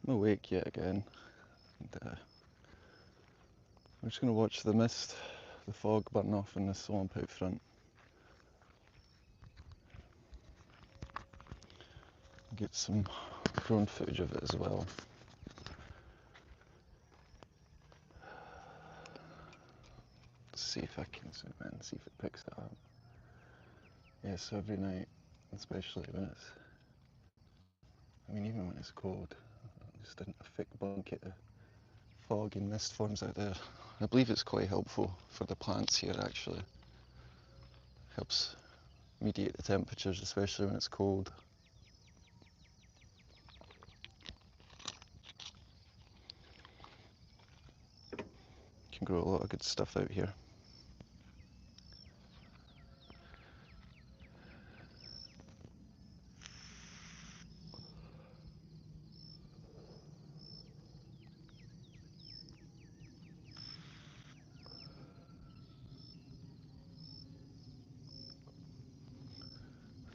I'm awake yet again, and I'm just going to watch the mist, the fog burn off in the swamp out front. Get some drone footage of it as well. See if I can zoom in, see if it picks it up. Yeah, so every night, especially when it's, even when it's cold, just a thick blanket of fog and mist forms out there. I believe it's quite helpful for the plants here actually. Helps mediate the temperatures, especially when it's cold. You can grow a lot of good stuff out here.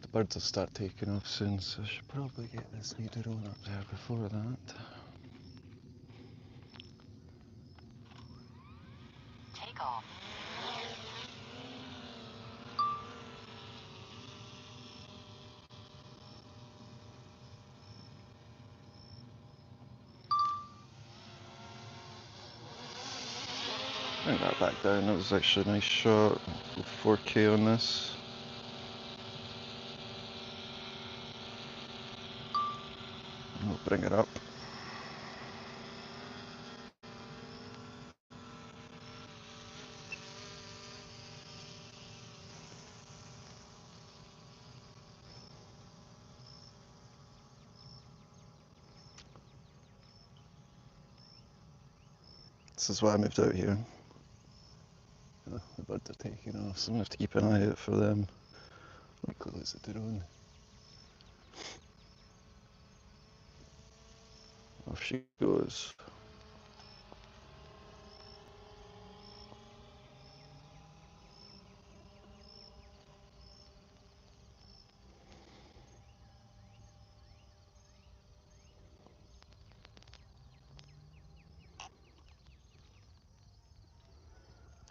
The birds will start taking off soon, so I should probably get this wee drone up there before that. Take off. Bring that back down, that was actually a nice shot with 4K on this. And we'll bring it up. This is why I moved out here. The birds are taking off, so I'm going to have to keep an eye out for them. Let me close the drone. Off she goes.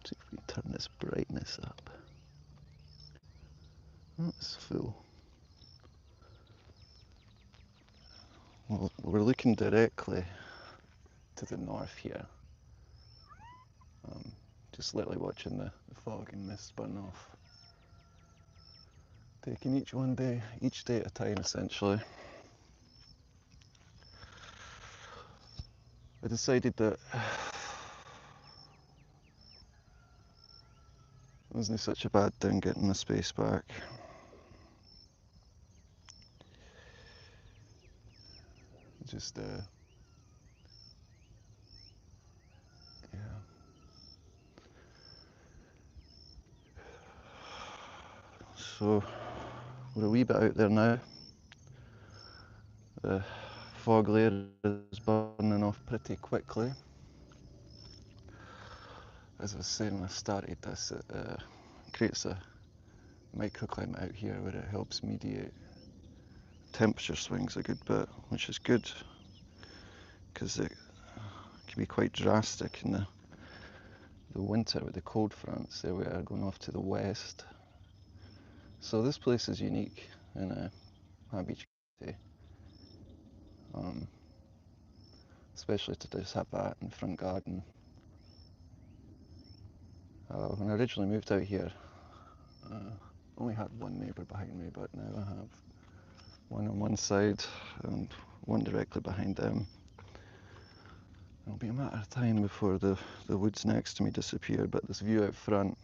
See if we can turn this brightness up. That's full. Well, we're looking directly to the north here. Just literally watching the fog and mist burn off. Taking each day at a time essentially. I decided that it wasn't such a bad thing getting the space back. Just yeah. So we're a wee bit out there now. The fog layer is burning off pretty quickly. As I was saying when I started this, it creates a microclimate out here where it helps mediate temperature swings a good bit, which is good because it can be quite drastic in the winter with the cold fronts. There we are going off to the west. So this place is unique in Palm Beach County, especially to just have that in front garden. When I originally moved out here, only had one neighbour behind me, but now I have one on one side and one directly behind them. It'll be a matter of time before the woods next to me disappear, but this view out front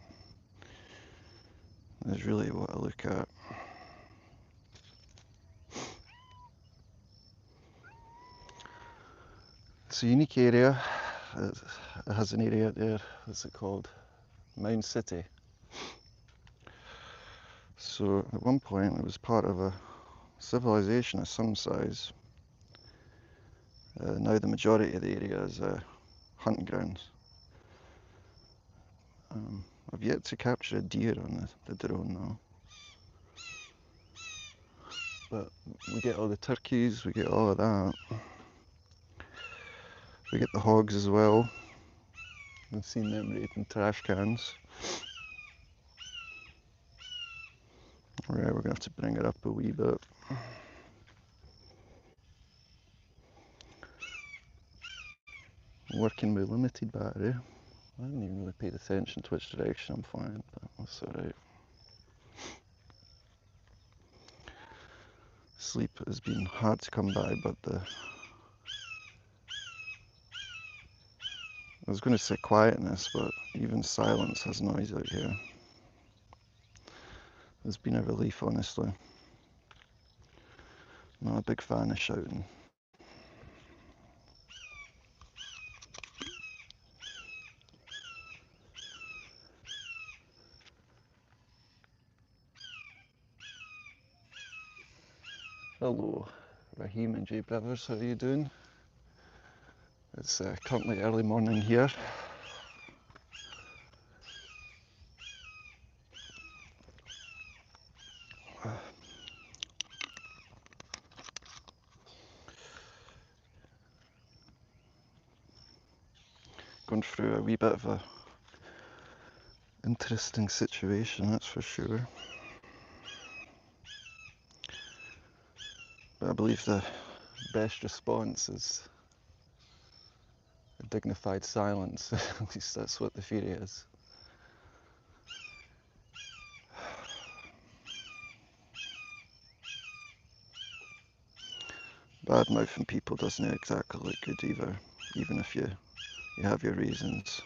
is really what I look at. It's a unique area. It has an area there, what's it called? Mound City. So at one point it was part of a civilization of some size. Now the majority of the area is hunting grounds. I've yet to capture a deer on the drone though. But we get all the turkeys, we get all of that. We get the hogs as well. I've seen them raiding trash cans. Right, we're gonna have to bring it up a wee bit. Working with limited battery. I haven't even really paid attention to which direction I'm flying, but that's alright. Sleep has been hard to come by, but I was going to say quietness, but even silence has noise out here. It's been a relief, honestly. Not a big fan of shouting. Hello, Raheem and Jay Brothers, how are you doing? It's currently early morning here. Going through a wee bit of a interesting situation, that's for sure. But I believe the best response is a dignified silence. At least that's what the theory is. Bad mouthing people doesn't exactly look good either, even if you have your reasons.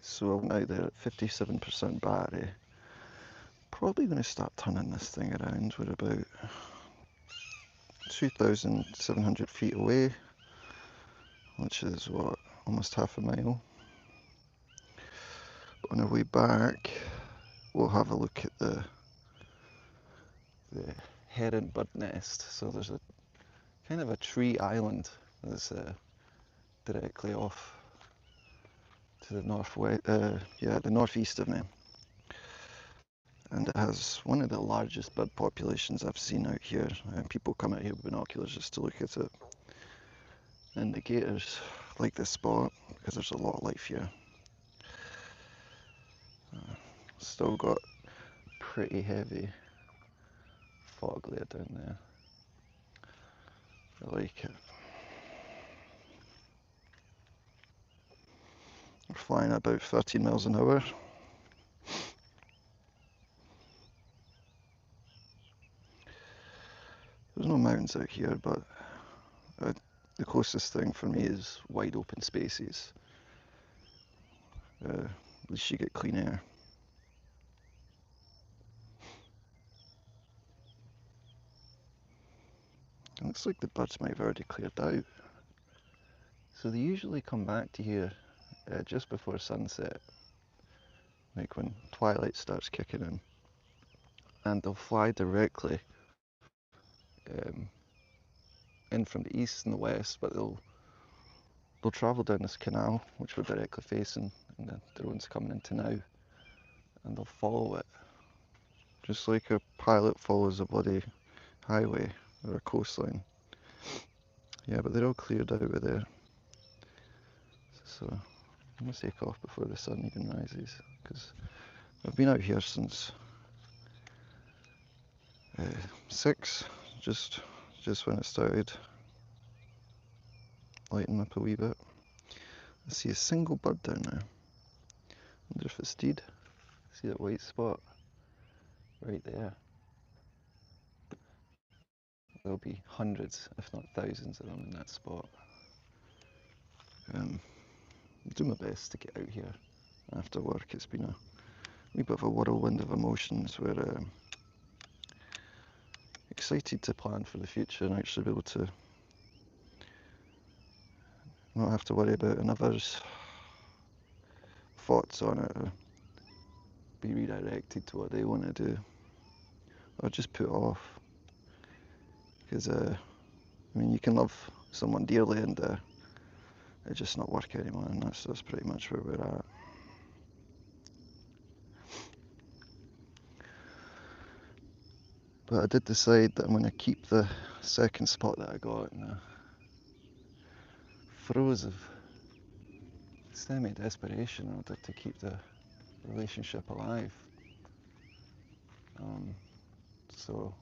So I went out there at 57% battery. Probably going to start turning this thing around. We're about 2,700 feet away, which is what, almost half a mile. On our way back, we'll have a look at the heron bird nest. So there's a kind of a tree island that's directly off to the northwest, the northeast of me. And it has one of the largest bird populations I've seen out here. People come out here with binoculars just to look at it. And the gators like this spot because there's a lot of life here. Still got pretty heavy fog layer down there. I like it. We're flying about 13 miles an hour. There's no mountains out here, but the closest thing for me is wide open spaces. At least you get clean air. It looks like the birds might have already cleared out. So they usually come back to here just before sunset, like when twilight starts kicking in, and they'll fly directly in from the east and the west, but they'll travel down this canal, which we're directly facing, and the drone's coming into now, and they'll follow it, just like a pilot follows a bloody highway or a coastline. Yeah, but they're all cleared out of there. So I'm gonna take off before the sun even rises, because I've been out here since 6, just when it started lighting up a wee bit. I see a single bird down there. Wonder if it's dead. See that white spot right there? There'll be hundreds, if not thousands of them in that spot. I'm doing my best to get out here after work. It's been a wee bit of a whirlwind of emotions. We're excited to plan for the future and actually be able to not have to worry about another's thoughts on it or be redirected to what they want to do, or just put off. Because I mean, you can love someone dearly and it just not work anymore, and that's pretty much where we're at. But I did decide that I'm going to keep the second spot that I got in the throes of semi-desperation in order to keep the relationship alive. So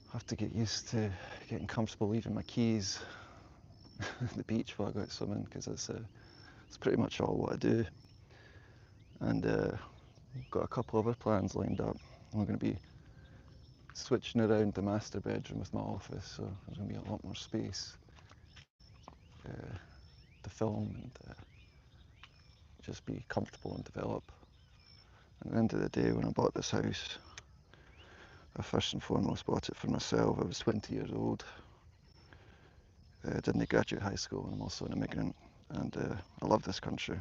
I have to get used to getting comfortable leaving my keys at the beach while I go out swimming, because it's pretty much all what I do. And I've got a couple other plans lined up. I'm going to be switching around the master bedroom with my office, so there's going to be a lot more space to film and just be comfortable and develop. And at the end of the day, when I bought this house, I first and foremost bought it for myself. I was 20 years old, didn't graduate high school, and I'm also an immigrant. And I love this country,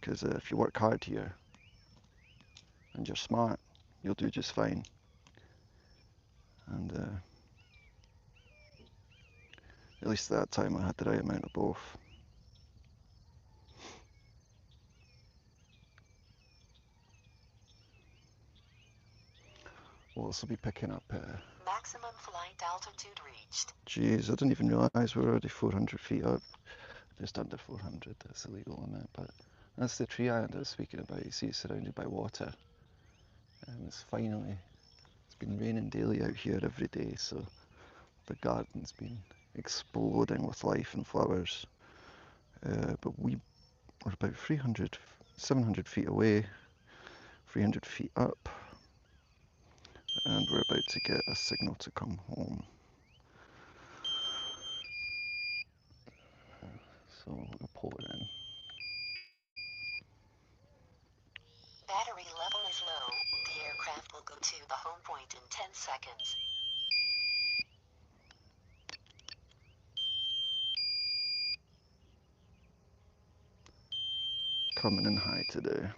because if you work hard here and you're smart, you'll do just fine. And at least at that time I had the right amount of both. We'll also be picking up maximum flight altitude reached. Geez, I didn't even realise we were already 400 feet up. Just under 400, that's the legal limit. But that's the tree island I was speaking about. You see, it's surrounded by water. And it's been raining daily out here every day, so the garden's been exploding with life and flowers. But we are about 700 feet away, 300 feet up, and we're about to get a signal to come home. So we'll pull it in. Battery level is low. The aircraft will go to the home point in 10 seconds. Coming in high today.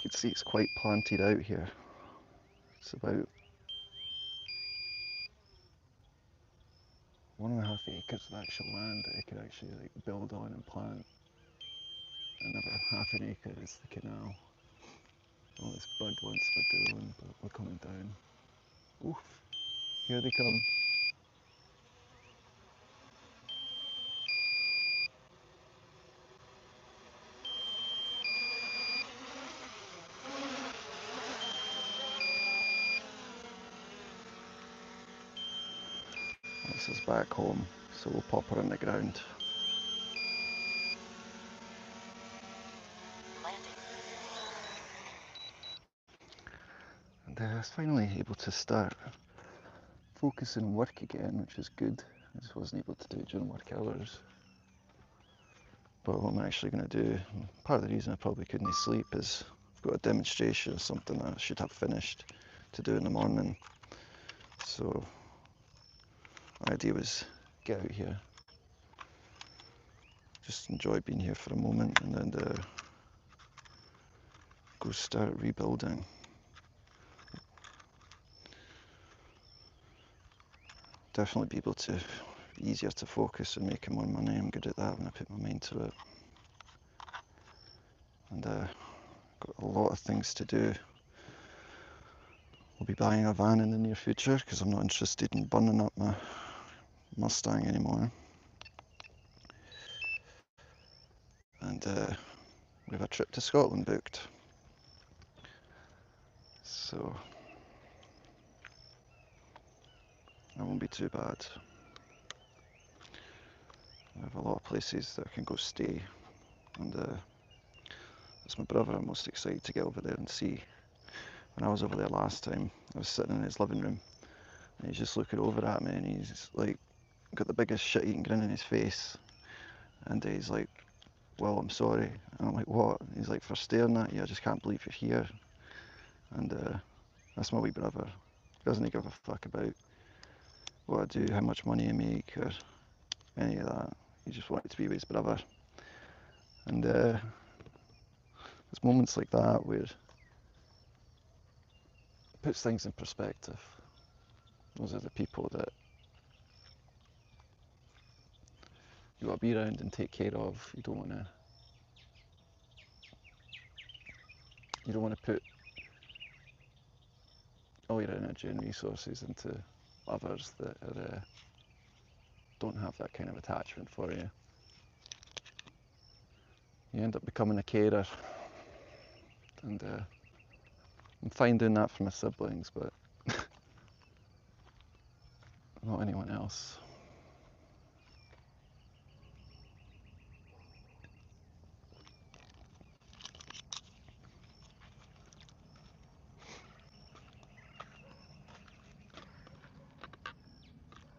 You can see it's quite planted out here. It's about 1.5 acres of actual land that I could actually build on and plant. Another half an acre is the canal. All this bud wants we're doing, but we're coming down. Oof, here they come. This is back home, so we'll pop her on the ground. And I was finally able to start focusing on work again, which is good. I just wasn't able to do it during work hours. But what I'm actually going to do, part of the reason I probably couldn't sleep, is I've got a demonstration of something that I should have finished to do in the morning. So my idea was get out here, just enjoy being here for a moment, and then go start rebuilding. Definitely be able to be easier to focus and making more money. I'm good at that when I put my mind to it. And got a lot of things to do. I'll be buying a van in the near future because I'm not interested in burning up my Mustang anymore. And we have a trip to Scotland booked. So that won't be too bad. I have a lot of places that I can go stay. And it's my brother I'm most excited to get over there and see. When I was over there last time, I was sitting in his living room and he's just looking over at me and he's like got the biggest shit-eating grin on his face. And he's like, well, I'm sorry. And I'm like, what? And he's like, for staring at you, I just can't believe you're here. And that's my wee brother. He doesn't give a fuck about what I do, how much money I make, or any of that. He just wanted to be with his brother. And there's moments like that where it puts things in perspective. Those are the people that you want to be around and take care of. You don't want to put all your energy and resources into others that don't have that kind of attachment for you. You end up becoming a carer, and I'm fine doing that for my siblings, but not anyone else.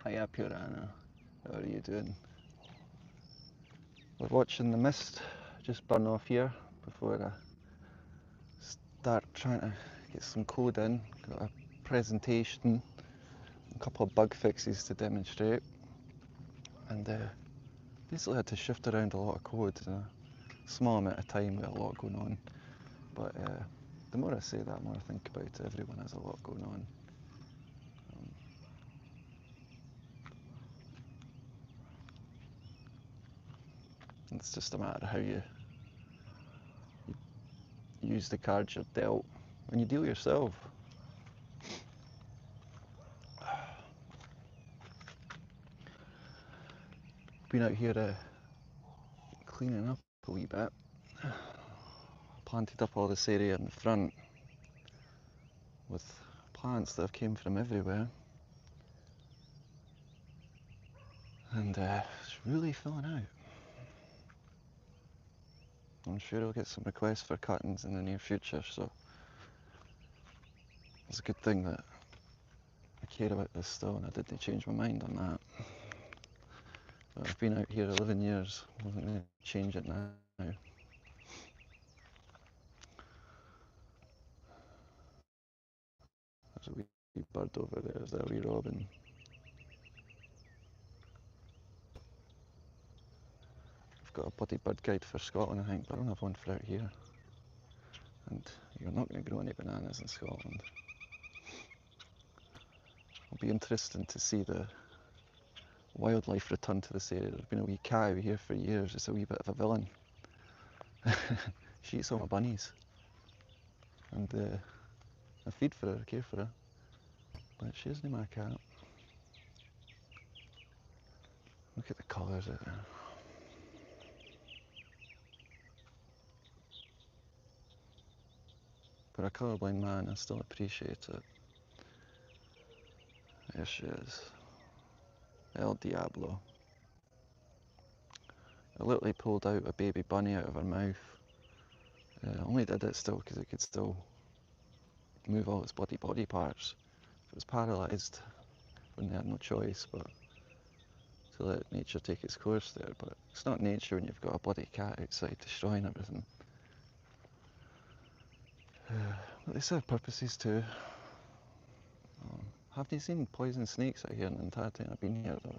Hiya, Purana. How are you doing? We're watching the mist just burn off here before I start trying to get some code in. Got a presentation, a couple of bug fixes to demonstrate, and basically had to shift around a lot of code in a small amount of time with a lot going on. But the more I say that, the more I think about it. Everyone has a lot going on. It's just a matter of how you use the cards you're dealt when you deal yourself. Been out here cleaning up a wee bit. Planted up all this area in the front with plants that have came from everywhere, and it's really filling out. I'm sure I'll get some requests for cuttings in the near future, so it's a good thing that I care about this still, and I didn't change my mind on that. But I've been out here 11 years, I wasn't going to change it now. There's a wee bird over there, there's a wee robin. I've got a bloody bird guide for Scotland, I think, but I don't have one for out here. And you're not going to grow any bananas in Scotland. It'll be interesting to see the wildlife return to this area. There's been a wee cow here for years, it's a wee bit of a villain. She eats all my bunnies. And I feed for her, I care for her. But she isn't my cat. Look at the colours out there. For a colourblind man, I still appreciate it. There she is. El Diablo. I literally pulled out a baby bunny out of her mouth. I only did it still because it could still move all its bloody body parts. It was paralysed when they had no choice, but to let nature take its course there. But it's not nature when you've got a bloody cat outside destroying everything. But they serve purposes too. Have you seen poison snakes out here in the entire time I've been here though?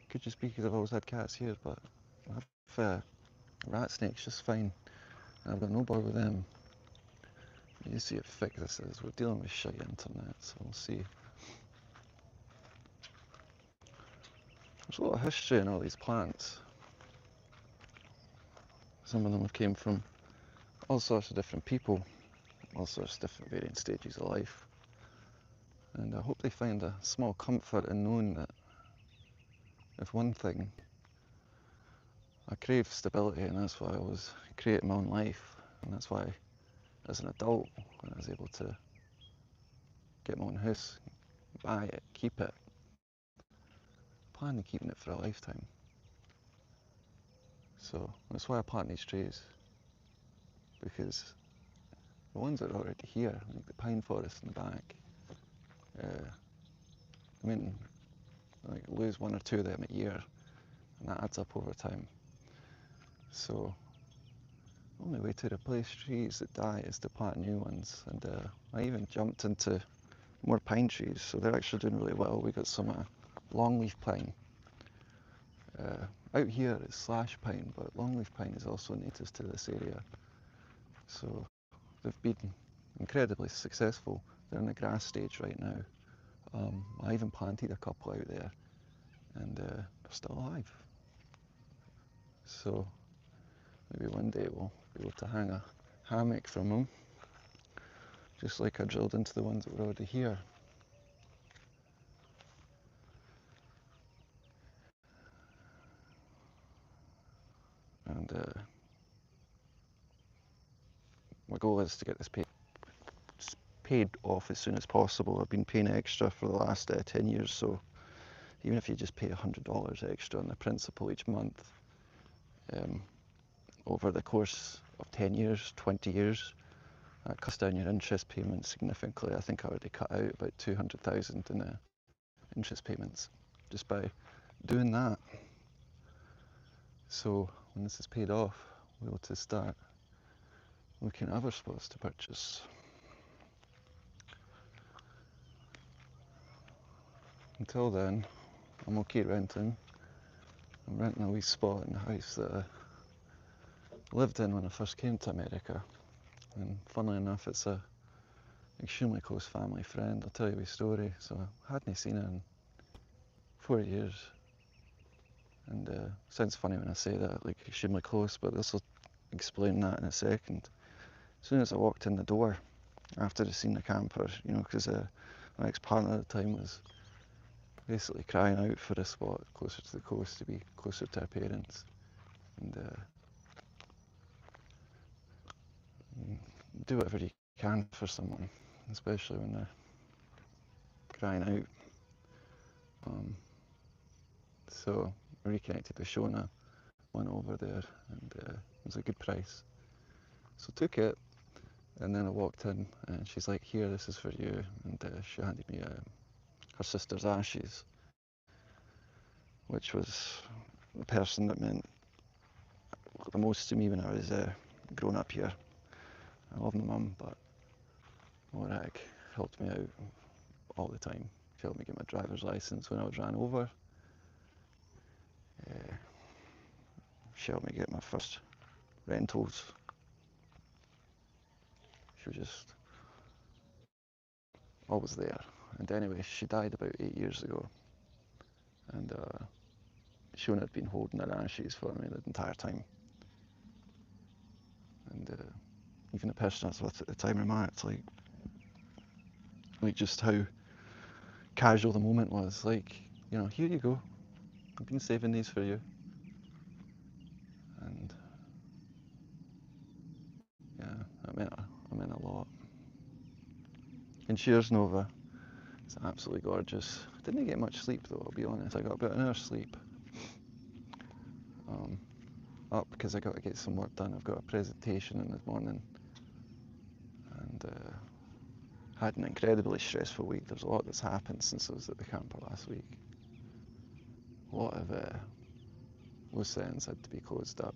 Could just be because I've always had cats here, but I have rat snakes just fine. I've got no bother with them. You see how thick this is. We're dealing with shite internet, so we'll see. There's a lot of history in all these plants. Some of them have came from all sorts of different people, all sorts of different varying stages of life. And I hope they find a small comfort in knowing that if one thing, I crave stability, and that's why I was creating my own life, and that's why as an adult, when I was able to get my own house, buy it, keep it, plan on keeping it for a lifetime. So that's why I plant these trees, because the ones that are already here, like the pine forest in the back, I mean, like lose one or two of them a year, and that adds up over time. So the only way to replace trees that die is to plant new ones, and I even jumped into more pine trees, so they're actually doing really well. We got some longleaf pine. Out here it's slash pine, but longleaf pine is also native to this area. So they've been incredibly successful. They're in the grass stage right now. I even planted a couple out there, and they're still alive. So maybe one day we'll be able to hang a hammock from them, just like I drilled into the ones that were already here. And my goal is to get this paid off as soon as possible. I've been paying extra for the last 10 years, so even if you just pay $100 extra on the principal each month, over the course of 10 years, 20 years, that cuts down your interest payments significantly. I think I already cut out about 200,000 in interest payments just by doing that. So when this is paid off, we'll be able to start looking at other spots to purchase. Until then, I'm okay renting. I'm renting a wee spot in the house that I lived in when I first came to America. And funnily enough, it's a extremely close family friend. I'll tell you a wee story. So I hadn't seen her in 4 years. And sounds funny when I say that, like extremely close, but this will explain that in a second. As soon as I walked in the door, after I'd seen the camper, you know, because my ex-partner at the time was basically crying out for a spot closer to the coast to be closer to her parents. And do whatever you can for someone, especially when they're crying out. So I reconnected with Shona, went over there, and it was a good price. So took it, and then I walked in, and she's like, "Here, this is for you." And she handed me her sister's ashes, which was the person that meant the most to me when I was growing up here. I love my mum, but Morag helped me out all the time. She helped me get my driver's license when I was ran over. She helped me get my first rentals. She was just always there. And anyway, she died about 8 years ago. And Shona had been holding her ashes for me the entire time. And even the person I was with at the time remarked, like just how casual the moment was. Like, you know, here you go. I've been saving these for you. And yeah, that meant a lot. And cheers, Nova. It's absolutely gorgeous. Didn't get much sleep though, I'll be honest. I got about an hour's sleep. Up because I got to get some work done. I've got a presentation in the morning, and had an incredibly stressful week. There's a lot that's happened since I was at the camper last week. A lot of loose ends had to be closed up.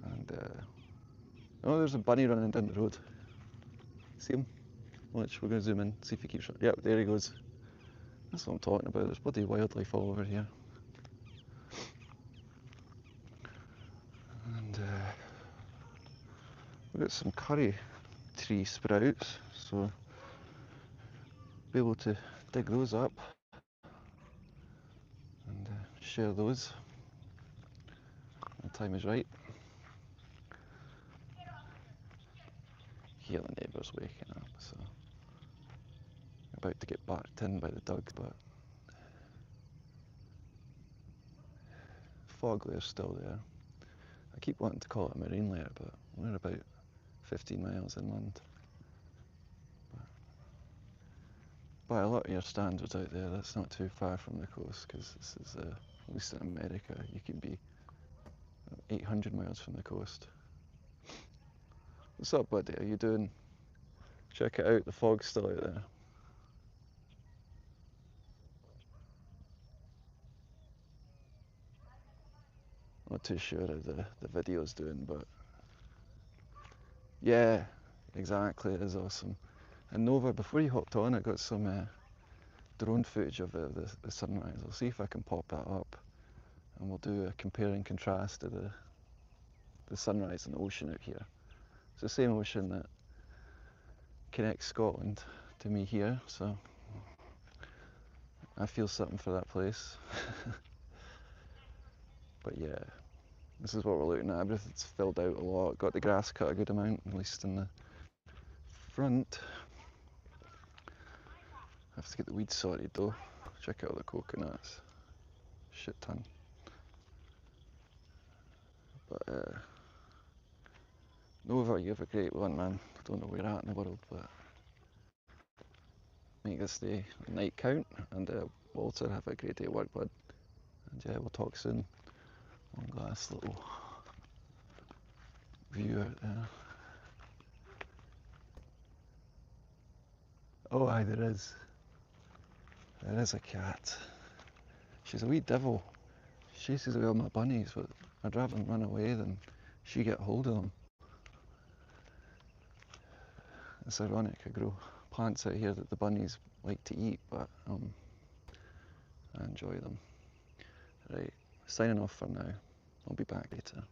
And oh, there's a bunny running down the road. See him? Watch, we're going to zoom in, see if he keeps running. Yep, there he goes. That's what I'm talking about. There's bloody wildlife all over here. And we've got some curry tree sprouts, so be able to dig those up and share those when the time is right. Hear the neighbours waking up, so about to get barked in by the dogs, but fog layer's still there. I keep wanting to call it a marine layer, but we're about 15 miles inland. But by a lot of your standards out there, that's not too far from the coast, because this is, at least in America, you can be 800 miles from the coast. What's up, buddy? How you doing? Check it out, the fog's still out there. Not too sure how the video's doing, but yeah, exactly, it is awesome. And Nova, before you hopped on, I got some drone footage of the sunrise. I'll see if I can pop that up, and we'll do a compare and contrast of the sunrise and the ocean out here. It's the same ocean that connects Scotland to me here, so I feel something for that place. But yeah, this is what we're looking at. Everything's filled out a lot. Got the grass cut a good amount, at least in the front. I have to get the weeds sorted though. Check out the coconuts. Shit ton. But Nova, you have a great one, man. I don't know where you're at in the world, but make this day a night count. And Walter, have a great day at work, bud. And yeah, we'll talk soon. One glass little view out there. Oh, aye, there is. There is a cat. She's a wee devil. She chases away all my bunnies, but I'd rather them run away than she get hold of them. It's ironic, I grow plants out here that the bunnies like to eat, but I enjoy them. Right, signing off for now. I'll be back later.